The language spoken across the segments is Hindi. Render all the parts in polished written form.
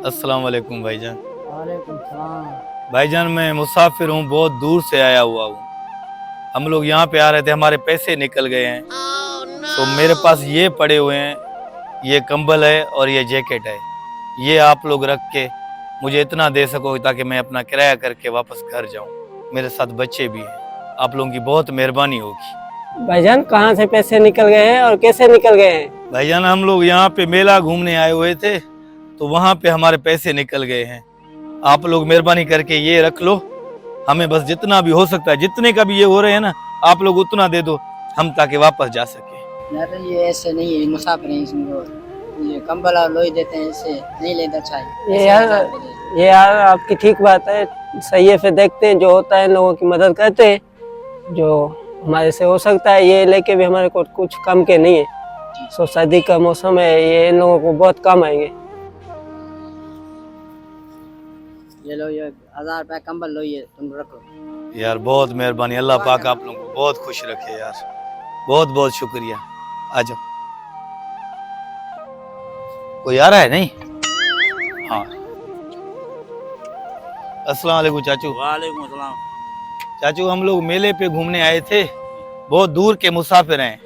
अस्सलाम वालेकुम भाईजान। वालेकुम सलाम। भाईजान मैं मुसाफिर हूँ, बहुत दूर से आया हुआ हूँ। हम लोग यहाँ पे आ रहे थे, हमारे पैसे निकल गए हैं। तो मेरे पास ये पड़े हुए हैं, ये कंबल है और ये जैकेट है। ये आप लोग रख के मुझे इतना दे सको ताकि मैं अपना किराया करके वापस घर जाऊँ। मेरे साथ बच्चे भी हैं, आप लोगों की बहुत मेहरबानी होगी। भाईजान कहाँ से पैसे निकल गए हैं और कैसे निकल गए हैं? भाईजान हम लोग यहाँ पे मेला घूमने आए हुए थे, तो वहाँ पे हमारे पैसे निकल गए हैं। आप लोग मेहरबानी करके ये रख लो, हमें बस जितना भी हो सकता है, जितने का भी ये हो रहे हैं ना, आप लोग उतना दे दो हम ताकि वापस जा सके। नहीं, ये ऐसे नहीं है, मुसाफिर हैं इसमें, ये कंबल और लोई देते हैं, इससे नहीं लेना चाहिए। ये यार आपकी ठीक बात है, सही है। फिर देखते हैं, जो होता है लोगों की मदद करते हैं, जो हमारे से हो सकता है। ये लेके भी हमारे को कुछ कम के नहीं है। सो सर्दी का मौसम है, ये इन लोगों को बहुत काम आएंगे। ये लो, ये 1000 रुपया कंबल लो, ये तुम रखो। यार बहुत मेहरबानी, अल्लाह पाक आप लोगों को बहुत खुश रखे यार, बहुत बहुत शुक्रिया। आ जाओ, कोई आ रहा है नहीं? हाँ, अस्सलाम वालेकुम चाचू। वालेकुम सलाम। चाचू हम लोग मेले पे घूमने आए थे, बहुत दूर के मुसाफिर हैं,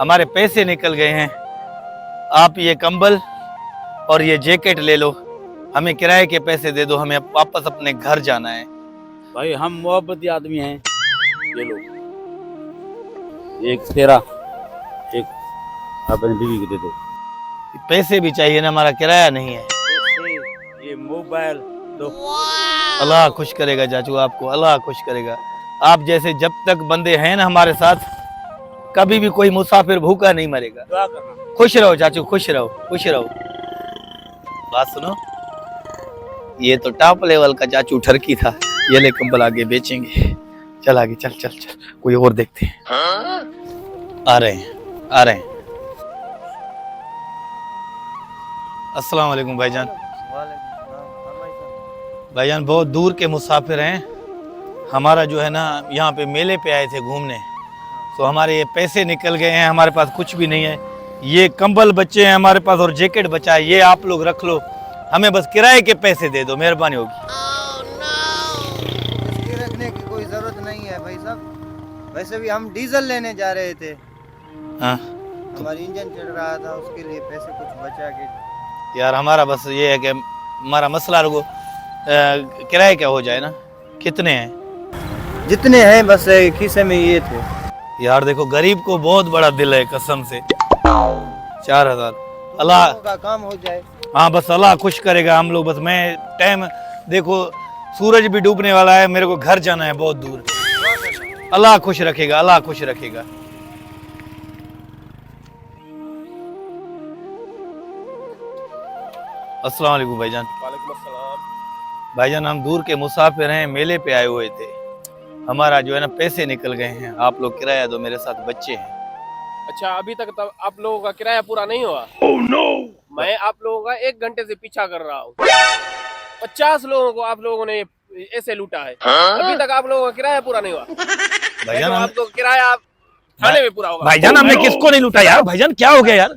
हमारे पैसे निकल गए हैं। आप ये कंबल और ये जैकेट ले लो, हमें किराए के पैसे दे दो, हमें वापस अपने घर जाना है। भाई हम मोहब्बती आदमी हैं, ये लो, एक तेरा, एक अपनी बीवी को दे दो। पैसे भी चाहिए ना, हमारा किराया नहीं है। ये मोबाइल दो। अल्लाह खुश करेगा चाचू, आपको अल्लाह खुश करेगा। आप जैसे जब तक बंदे हैं ना हमारे साथ, कभी भी कोई मुसाफिर भूखा नहीं मरेगा। दुआ करना। खुश रहो चाचू, खुश रहो, खुश रहो। बात सुनो, ये तो टॉप लेवल का चाचू ठरकी था। ये ले कंबल आगे बेचेंगे। चल आगे, चल चल चल, कोई और देखते हैं। आ रहे हैं, आ रहे हैं। अस्सलाम वालेकुम भाईजान। भाईजान बहुत दूर के मुसाफिर हैं, हमारा जो है ना यहाँ पे मेले पे आए थे घूमने, तो हमारे ये पैसे निकल गए हैं, हमारे पास कुछ भी नहीं है। ये कंबल बचे हैं हमारे पास और जैकेट बचा है, ये आप लोग रख लो, हमें बस किराए के पैसे दे दो, मेहरबानी होगी। इसकी रखने की कोई जरूरत नहीं है भाई साहब, वैसे भी हम डीजल लेने जा रहे थे। हाँ हमारी इंजन चढ़ रहा था, उसके लिए पैसे कुछ बचा के। यार हमारा बस ये है कि हमारा मसला रुको, किराए क्या हो जाए ना। कितने हैं? जितने हैं बस खीसे में ये थे। यार देखो गरीब को बहुत बड़ा दिल है, कसम से 4000 अल्लाह का काम हो जाए। हाँ बस अल्लाह खुश करेगा हम लोग। बस मैं टाइम देखो, सूरज भी डूबने वाला है, मेरे को घर जाना है बहुत दूर। अल्लाह खुश रखेगा, अल्लाह खुश रखेगा। अस्सलाम वालेकुम भाईजान। वालेकुम अस्सलाम। भाईजान हम दूर के मुसाफिर हैं, मेले पे आए हुए थे, हमारा जो है ना पैसे निकल गए हैं, आप लोग किराया दो, मेरे साथ बच्चे हैं। अच्छा, अभी तक तब आप लोगों का किराया पूरा नहीं हुआ? no! मैं आप लोगों का 1 घंटे से पीछा कर रहा हूँ। 50 लोगों को आप लोगों ने ऐसे लूटा है। अभी तक आप लोगों का किराया पूरा नहीं हुआ। भाईजान तो हम आपको किराया थाने में पूरा होगा। भाईजान हमने किसको नहीं लूटा यार? भाईजान क्या हो गया यार?